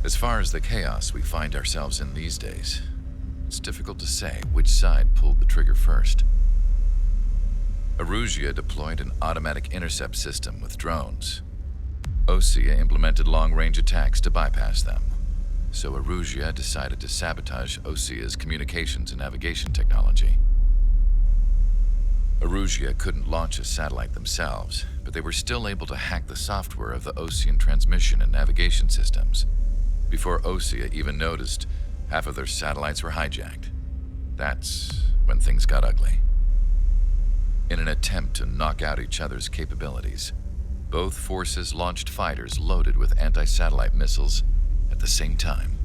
As far as the chaos we find ourselves in these days, it's difficult to say which side pulled the trigger first. Erusia deployed an automatic intercept system with drones. Osea implemented long-range attacks to bypass them. So Erusia decided to sabotage Osea's communications and navigation technology. Erusia couldn't launch a satellite themselves, but they were still able to hack the software of the Osean transmission and navigation systems. Before Osea even noticed, half of their satellites were hijacked. That's when things got ugly. In an attempt to knock out each other's capabilities, both forces launched fighters loaded with anti-satellite missiles at the same time.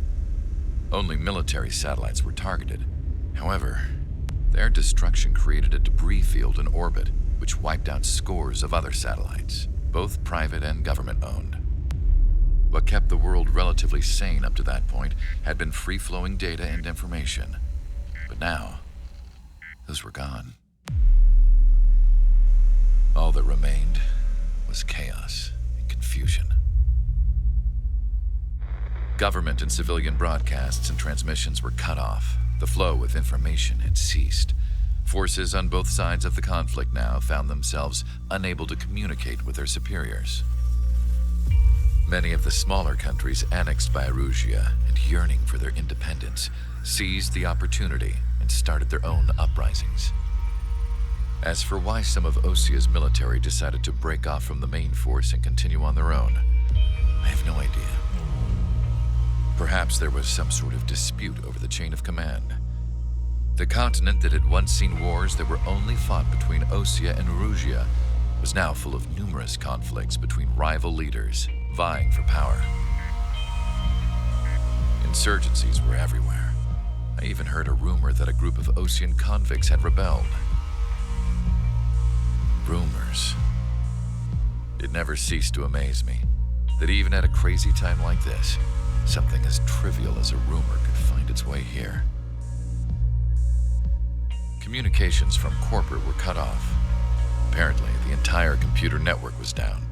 Only military satellites were targeted. However, their destruction created a debris field in orbit, which wiped out scores of other satellites, both private and government-owned. What kept the world relatively sane up to that point had been free-flowing data and information. But now, those were gone. All that remained was chaos and confusion. Government and civilian broadcasts and transmissions were cut off. The flow of information had ceased. Forces on both sides of the conflict now found themselves unable to communicate with their superiors. Many of the smaller countries annexed by Erusia and yearning for their independence seized the opportunity and started their own uprisings. As for why some of Osea's military decided to break off from the main force and continue on their own, I have no idea. Perhaps there was some sort of dispute over the chain of command. The continent that had once seen wars that were only fought between Osea and Erusia was now full of numerous conflicts between rival leaders vying for power. Insurgencies were everywhere. I even heard a rumor that a group of Osean convicts had rebelled. Rumors. It never ceased to amaze me that even at a crazy time like this, something as trivial as a rumor could find its way here. Communications from corporate were cut off. Apparently, the entire computer network was down.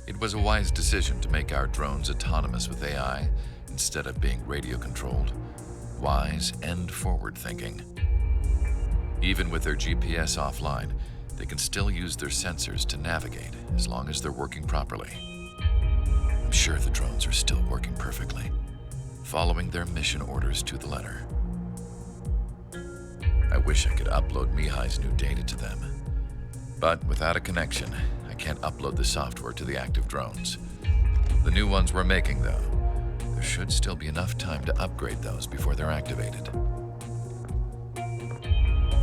It was a wise decision to make our drones autonomous with AI instead of being radio-controlled. Wise and forward-thinking. Even with their GPS offline, they can still use their sensors to navigate as long as they're working properly. I'm sure the drones are still working perfectly, following their mission orders to the letter. I wish I could upload Mihai's new data to them. But without a connection, I can't upload the software to the active drones. The new ones we're making, though, there should still be enough time to upgrade those before they're activated.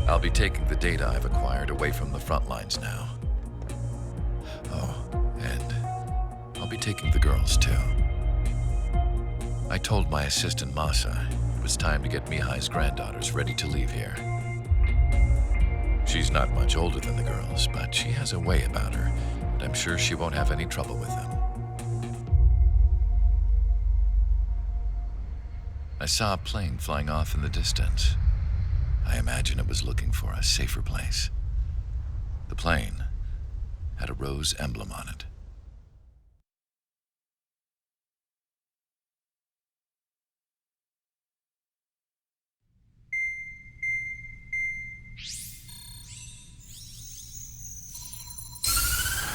I'll be taking the data I've acquired away from the front lines now. Oh, and I'll be taking the girls too. I told my assistant Masa it was time to get Mihai's granddaughters ready to leave here. She's not much older than the girls, but she has a way about her, and I'm sure she won't have any trouble with them. I saw a plane flying off in the distance. I imagine it was looking for a safer place. The plane had a rose emblem on it.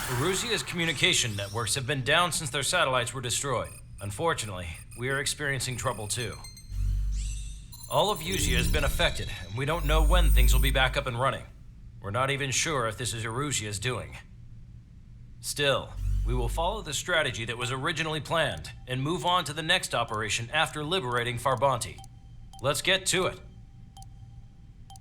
Erusia's communication networks have been down since their satellites were destroyed. Unfortunately, we are experiencing trouble too. All of Usea has been affected, and we don't know when things will be back up and running. We're not even sure if this is Erusia's doing. Still, we will follow the strategy that was originally planned and move on to the next operation after liberating Farbanti. Let's get to it.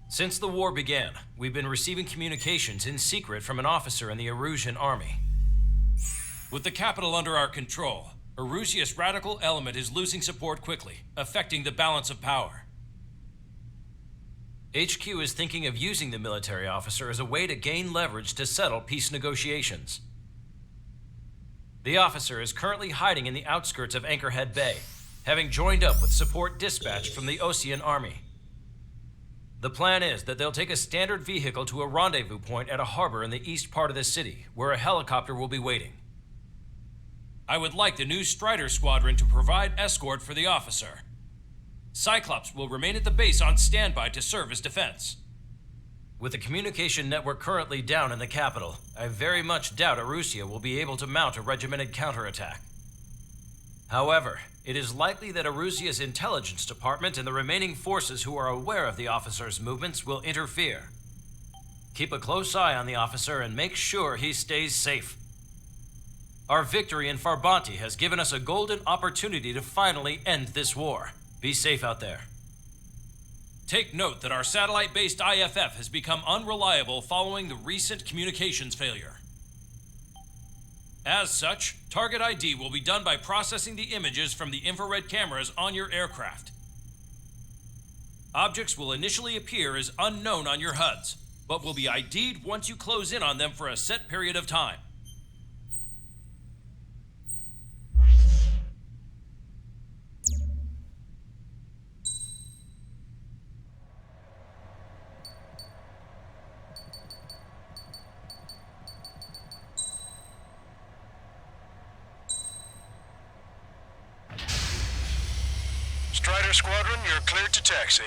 Since the war began, we've been receiving communications in secret from an officer in the Erusian army. With the capital under our control, Erusia's radical element is losing support quickly, affecting the balance of power. HQ is thinking of using the military officer as a way to gain leverage to settle peace negotiations. The officer is currently hiding in the outskirts of Anchorhead Bay, having joined up with support dispatched from the Osean army. The plan is that they'll take a standard vehicle to a rendezvous point at a harbor in the east part of the city, where a helicopter will be waiting. I would like the new Strider Squadron to provide escort for the officer. Cyclops will remain at the base on standby to serve as defense. With the communication network currently down in the capital, I very much doubt Arusea will be able to mount a regimented counterattack. However, it is likely that Arusea's intelligence department and the remaining forces who are aware of the officer's movements will interfere. Keep a close eye on the officer and make sure he stays safe. Our victory in Farbanti has given us a golden opportunity to finally end this war. Be safe out there. Take note that our satellite-based IFF has become unreliable following the recent communications failure. As such, target ID will be done by processing the images from the infrared cameras on your aircraft. Objects will initially appear as unknown on your HUDs, but will be ID'd once you close in on them for a set period of time. Strider Squadron, you're cleared to taxi.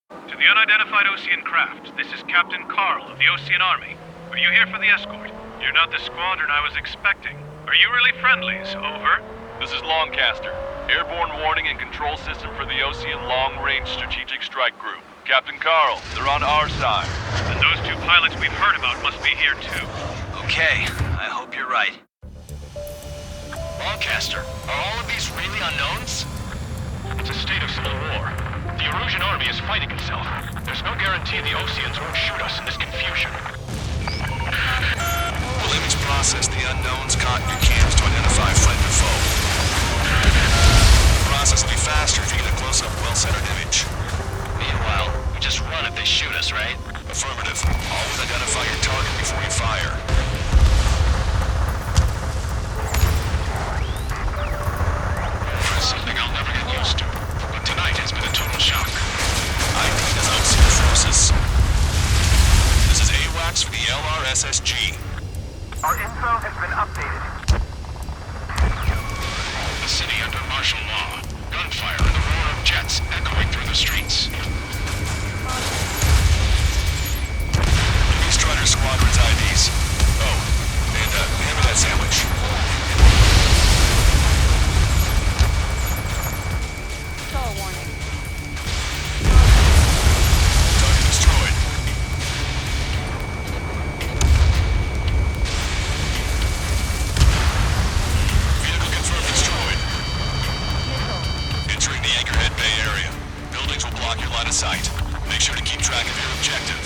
To the unidentified Osean craft, this is Captain Carl of the Osean Army. Are you here for the escort? You're not the squadron I was expecting. Are you really friendlies? Over. This is Longcaster. Airborne warning and control system for the Osean Long Range Strategic Strike Group. Captain Carl, they're on our side. And those two pilots we've heard about must be here too. Okay, I hope you're right. Longcaster, are all of these really unknowns? It's a state of civil war. The Erusian army is fighting itself. There's no guarantee the Oseans won't shoot us in this confusion. We'll image process the unknowns caught in your cams to identify friend or foe. The process will be faster if you get a close-up, well-centered image. Meanwhile, we just run if they shoot us, right? Affirmative. Always identify your target before you fire. That's something I'll never get used to. But tonight has been a total shock. ID does Osean forces. This is AWACS for the LRSSG. Our info has been updated. The city under martial law. Gunfire and the roar of jets echoing through the streets. These Strider Squadron's IDs. Oh, and hand me that sandwich. Stall warning. Target destroyed. Vehicle confirmed destroyed. Entering the Anchorhead Bay area. Buildings will block your line of sight. Make sure to keep track of your objective.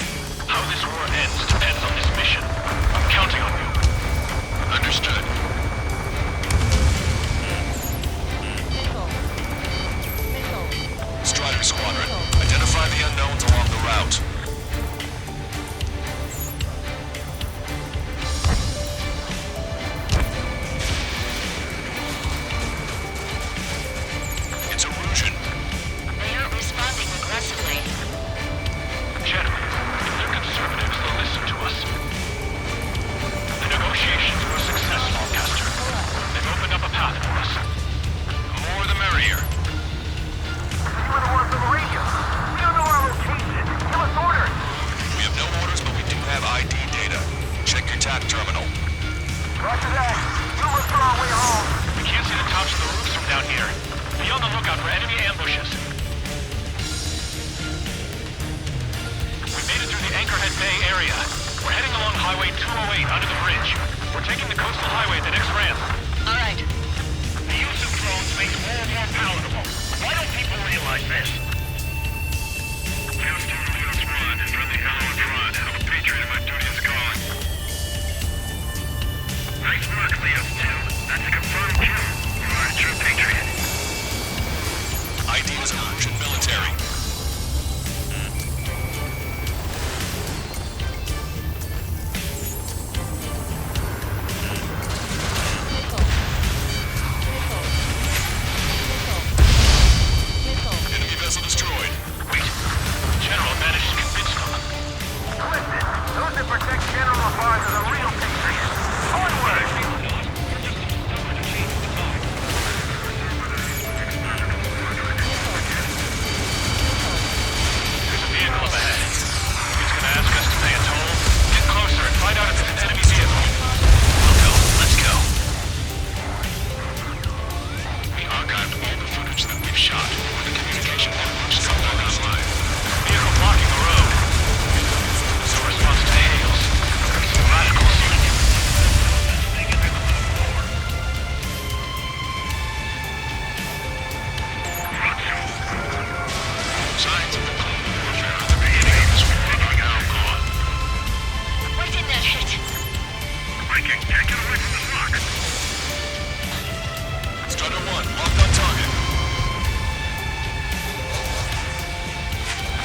How this war ends depends on this mission. I'm counting on you. Understood. Missile. Missile. Strider Squadron, identify the unknowns along the route. It's Erusian. They aren't responding aggressively. General, if they're conservatives, they'll listen to us. The negotiations were a success, Longcaster. They've opened up a path for us. The more the merrier. You were the ones on the radio. We don't know our location. Give us orders. We have no orders, but we do have ID data. Check your TAC terminal. Roger that. We'll look for our way home. We can't see the tops of the roofs from down here. Be on the lookout for enemy ambushes. We made it through the Anchorhead Bay area. We're heading along Highway 208 under the bridge. We're taking the coastal highway at the next ramp. All right. The use of drones makes war more palatable. Why don't people realize this? Houston, Leo Squad, friendly Hello and Fraud. I'm a Patriot and my duty is calling. Nice work, Leo 2. That's a confirmed kill. You are a true Patriot. ID is Erusian military. Missile. Missile. Missile. safe shot when the communication networks come back online. Vehicle blocking the road. No response to hails. Some radicals. Signs of the cold warfare at the beginning of this war are now gone. Why didn't that hit? Viking, can't get away from this rock. Strider 1, locked on target.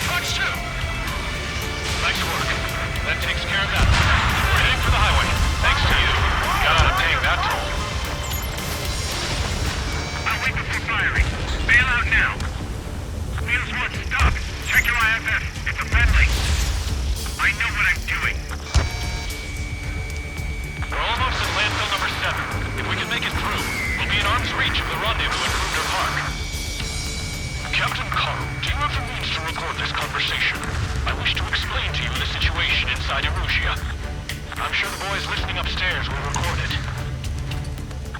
Fox 2! Nice work. That takes care of that. We're heading for the highway. Thanks to you. Got out of paying that toll. I'll wait before firing. Bail out now. Wheels 1, stop. Check your IFF. It's a friendly. I know what I'm doing. We're almost at landfill number 7. If we can make it through, we'll be in arm's reach of the rendezvous at Kruger Park. Captain Carl, do you have the means to record this conversation? I wish to explain to you the situation inside Erusia. I'm sure the boys listening upstairs will record it.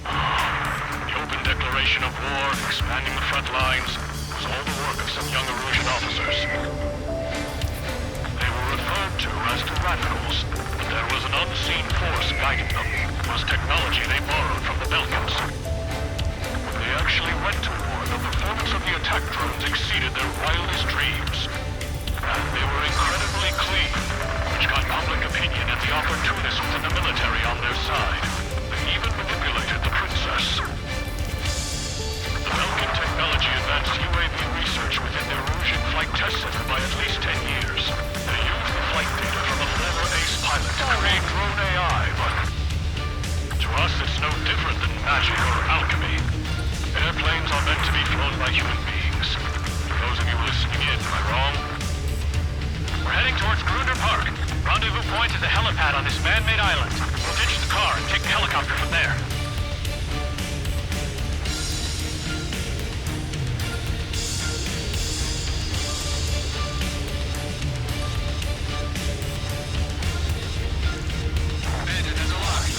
The open declaration of war, expanding the front lines, was all the work of some young Erusian officers. They were referred to as the Radicals, but there was an unseen force guiding them. It was technology they borrowed from the Belkans. When they actually went to war, the performance of the attack drones exceeded their wildest dreams. And they were incredibly clean, which got public opinion and the opportunists within the military on their side. They even manipulated the princess. The Belkan technology advanced UAV research within the Erusian Flight Test Center by at least 10 years. They used the flight data from a former ace pilot to create drone AI, but to us it's no different than magic or alchemy. Airplanes are meant to be flown by human beings. For those of you listening in, am I wrong? We're heading towards Gruner Park. Rendezvous point is a helipad on this man-made island. We'll ditch the car and take the helicopter from there. Bandit has a line.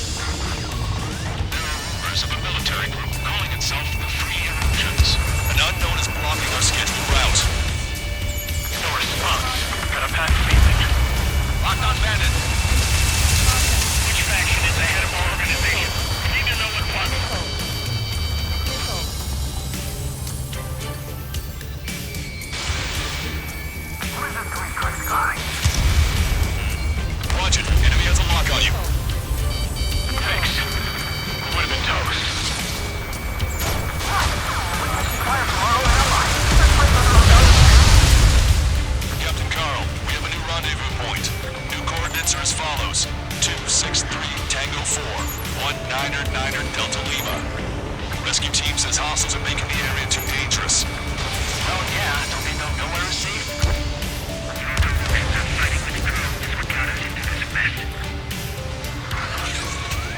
There are rumors of a military group calling itself the Free Erusians. An unknown is blocking our scheduled route. No response. Got a bad feeling. Locked on Bandit. Which faction is ahead of our organization? We need to know what one. What is this green sky? Watch it. Enemy has a lock on you. Thanks. We would have been toast. Fire from our own allies. Captain Carl, we have a new rendezvous point. New coordinates are as follows. 263 Tango 4, 19er Delta Lima. Rescue team says hostiles are making the area too dangerous. Oh yeah, don't they know nowhere is safe?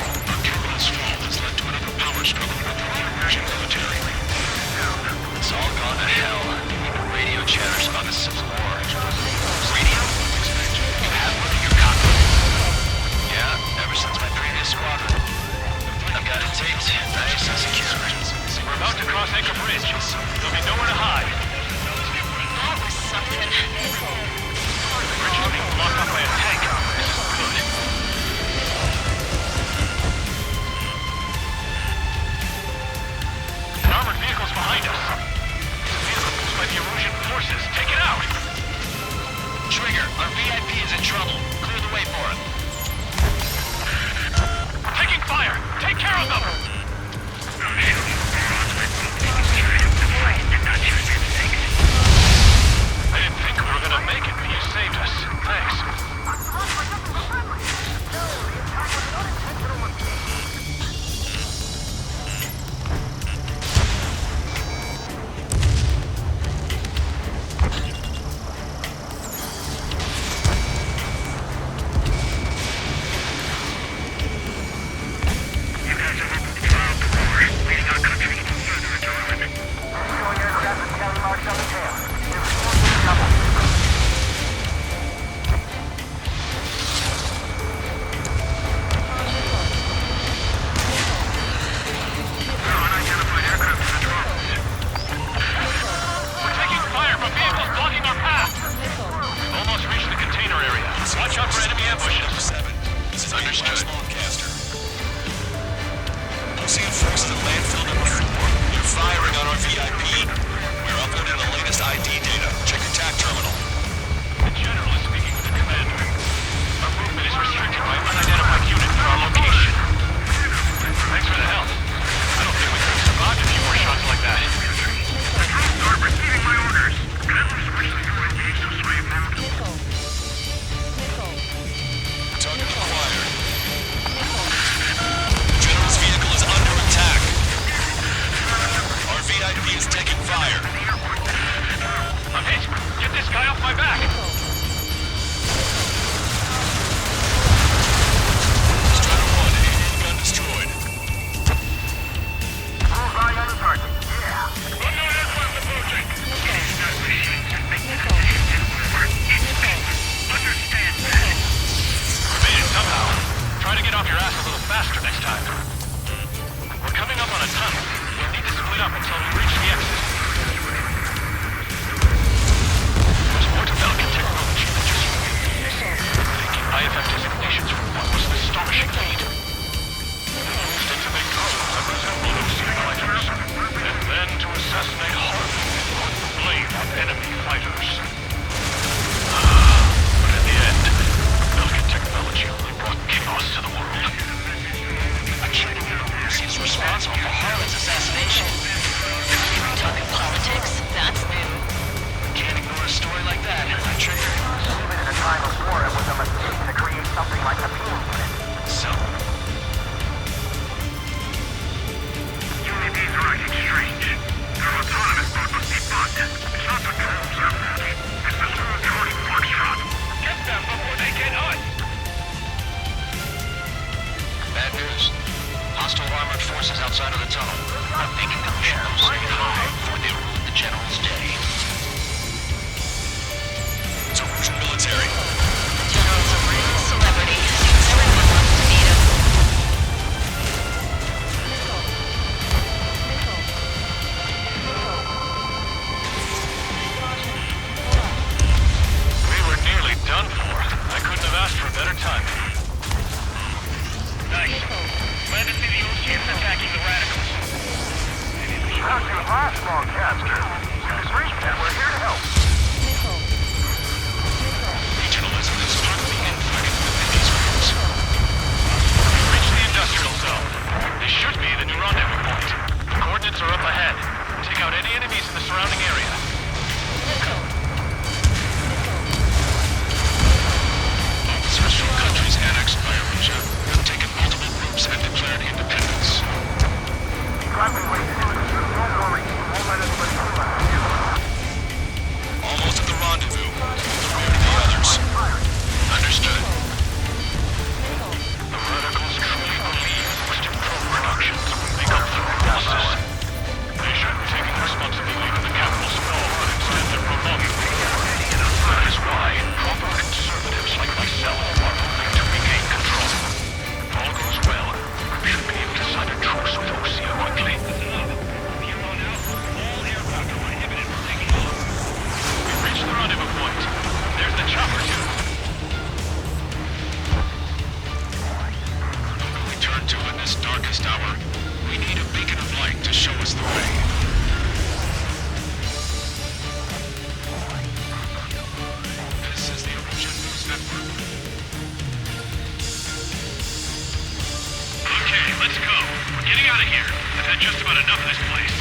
Our terminal's fall has led to another power struggle with the Erusian military. It's all gone to hell. The radio chatters about the Civil War. Radio? You have one in your cockpit? Yeah, ever since my previous squadron. I've got it taped, nice and secure. We're about to cross Anchor Bridge. There'll be nowhere to hide. That was something. The bridge is being blocked off by a tank. This is good. An armored vehicle's behind us. It's a vehicle used by the Erusian forces. Take it out! Trigger, our VIP is in trouble. Clear the way for him. Taking fire! Take care of them! I didn't think we were gonna make it, but you saved us. Thanks. You guys are small caster. Great, and we're here to help. Missile. Missile. Regionalism is partly inflected within these groups. We've reached the industrial zone. This should be the new rendezvous point. The coordinates are up ahead. Take out any enemies in the surrounding area. Missile. Officers from countries annexed by Eurasia have taken multiple groups and declared independence. Driving way to do it. Don't worry. Won't let us put you left. Almost at the rendezvous. Go to the others. Understood. The radicals truly believe Western drone productions will make up the process. They shouldn't take responsibility for the capital small, but instead they're prolonging the war. That is why proper conservatives like myself are moving to regain control. If all goes well, we should be able to sign a truce with Osea quickly. We've reached the rendezvous point. There's the chopper too. Who can we turn to in this darkest hour? We need a beacon of light to show us the way. This is the Erosion News Network. Okay, let's go. We're getting out of here. I've had just about enough of this place.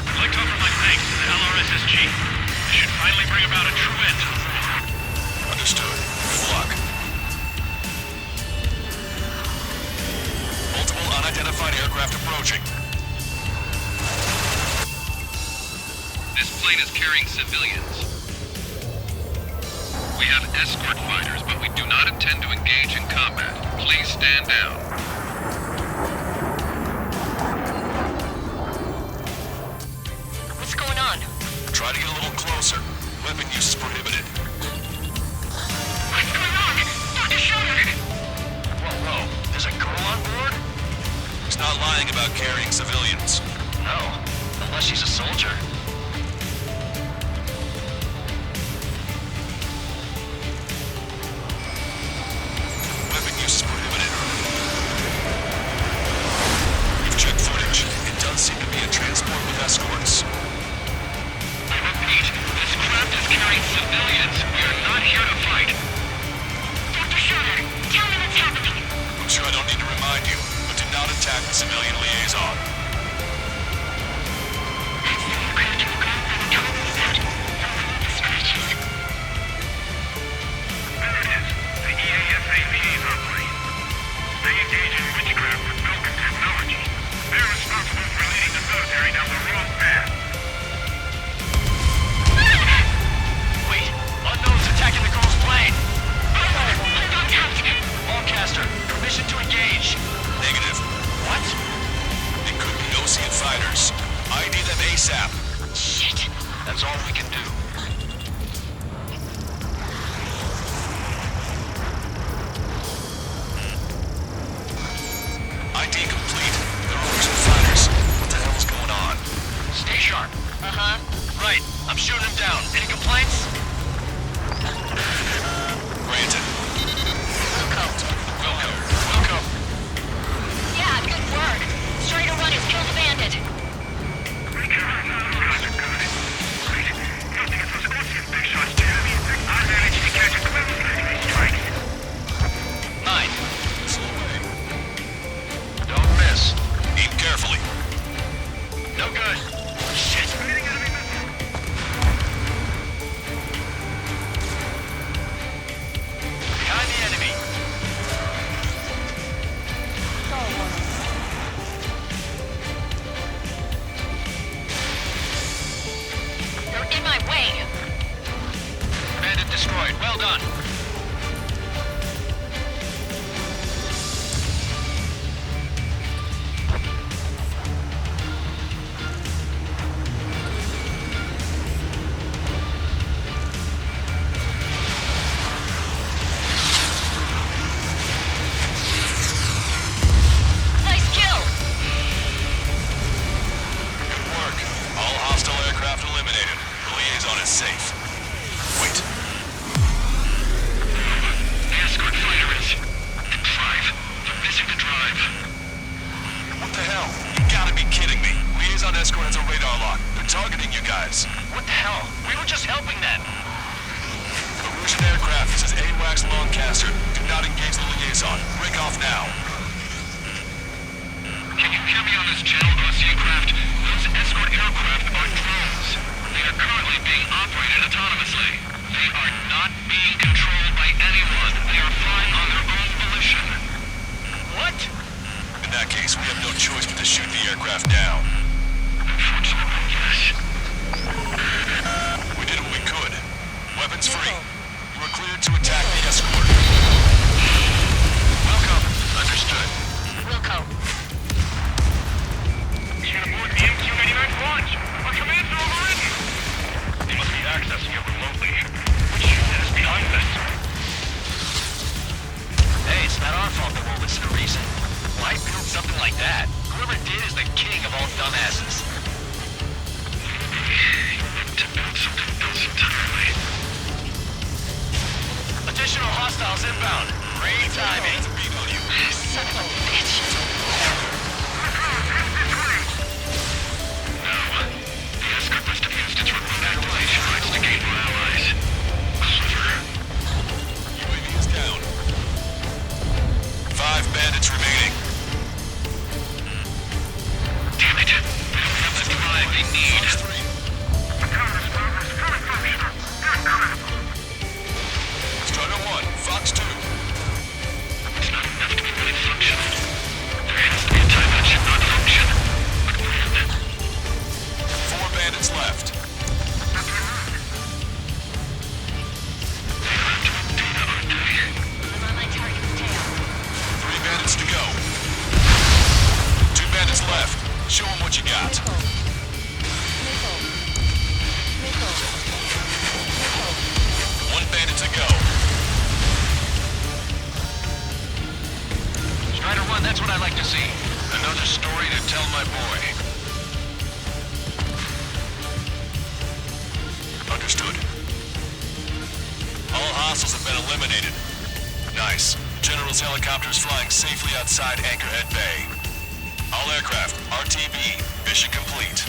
I'd like to offer my thanks to the LRSSG. This should finally bring about a true end to the war. Understood. Good luck. Multiple unidentified aircraft approaching. This plane is carrying civilians. We have escort fighters, but we do not intend to engage in combat. Please stand down. What's going on? Try to get a little closer. Weapon use is prohibited. What's going on? Dr. Schroeder! Whoa. There's a girl on board? He's not lying about carrying civilians. No, unless she's a soldier. Weapon use is prohibited. We've checked footage. It does seem to be a transport with escorts. I repeat, this craft is carrying civilians. We are not here to fight. Dr. Schroeder, tell me what's happening. I'm sure I don't need to remind you, but do not attack the civilian liaison. That's the aircraft your grandmother told me about. The scratches. There it is. The EASAP's operation. They engage in witchcraft with Belkin technology. They're responsible for leading the military down the wrong path. Wait, unknown's attacking the girl's plane. Contact! Allcaster, permission to engage. Negative. What? It could be Ocean fighters. ID them ASAP. Shit! That's all we can do. ID complete. They're Ocean fighters. What the hell is going on? Stay sharp. Uh-huh. Right, I'm shooting him down. Any complaints? Granted. Welcome. Yeah, good work. Strider 1 has killed a bandit. I managed to catch a glimpse of enemy strikes. 9. Slow way. Don't miss. Aim carefully. No good. Shit. Behind the enemy. Star warning. You're in my way. Bandit destroyed. Well done. Nice kill! Good work. All hostile aircraft eliminated. The liaison is safe. Wait. ground escort has a radar lock. They're targeting you guys. What the hell? We were just helping them. Illusion aircraft, this is AWACS Lancaster. Do not engage the liaison. Break off now. Can you hear me on this channel, Ocean Craft? Those escort aircraft are drones. They are currently being operated autonomously. They are not being controlled by anyone. They are flying on their own volition. What? In that case, we have no choice but to shoot the aircraft down. Unfortunately, yes. We did what we could. Weapons free. You are cleared to attack the escort. Welcome. Understood. Wilco. Can't aboard the MQ-99 launch. Our commands are overridden. They must be accessing it remotely. Which unit is behind this? Hey, it's not our fault they won't listen to reason. Why build something like that? Whoever did is the king of all dumbasses. To build something else entirely. Additional hostiles inbound. Great timing. Son of a bitch. No. The escort must have used its remote activation rights to gain more allies. Clever. UAV is down. 5 bandits remaining. Damn it. They don't have the drive they need. Fox 3. Strider 1, Fox 2. It's not enough to be really functional. There has to be a time that should not function. But when? 4 bandits left. They are to Dana, aren't they? I'm on my target's tail. 3 bandits to go. 2 bandits left. Show them what you got. Missile. Missile. Missile. 1 bandit to go. Strider 1, that's what I like to see. Another story to tell my boy. Understood. All hostiles have been eliminated. Nice. General's helicopter is flying safely outside Anchorhead Bay. All aircraft, RTB, mission complete.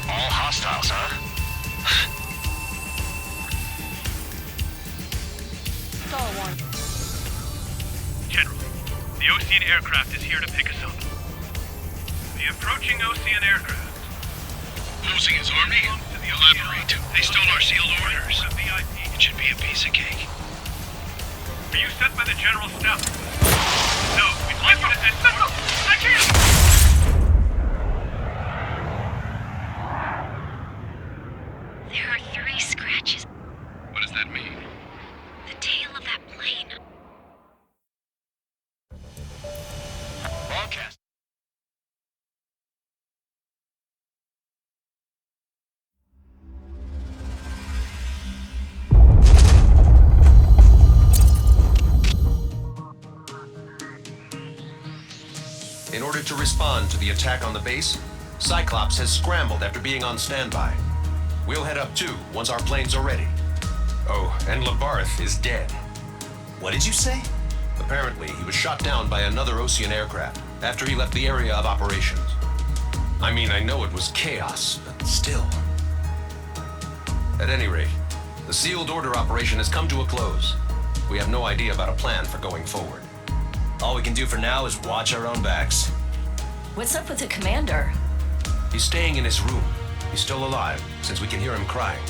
All hostiles, huh? Stall 1. General, the Ocean aircraft is here to pick us up. The approaching Ocean aircraft. Losing his army? Elaborate. They stole our sealed orders. It should be a piece of cake. Are you sent by the General Staff? No, we'd like you to send... I can't! There are 3 scratches. What does that mean? The tail of that plane. Broadcast. In order to respond to the attack on the base, Cyclops has scrambled after being on standby. We'll head up too once our planes are ready. Oh, and Labarth is dead. What did you say? Apparently, he was shot down by another Ocean aircraft after he left the area of operations. I mean, I know it was chaos, but still. At any rate, the sealed order operation has come to a close. We have no idea about a plan for going forward. All we can do for now is watch our own backs. What's up with the commander? He's staying in his room. He's still alive, since we can hear him crying.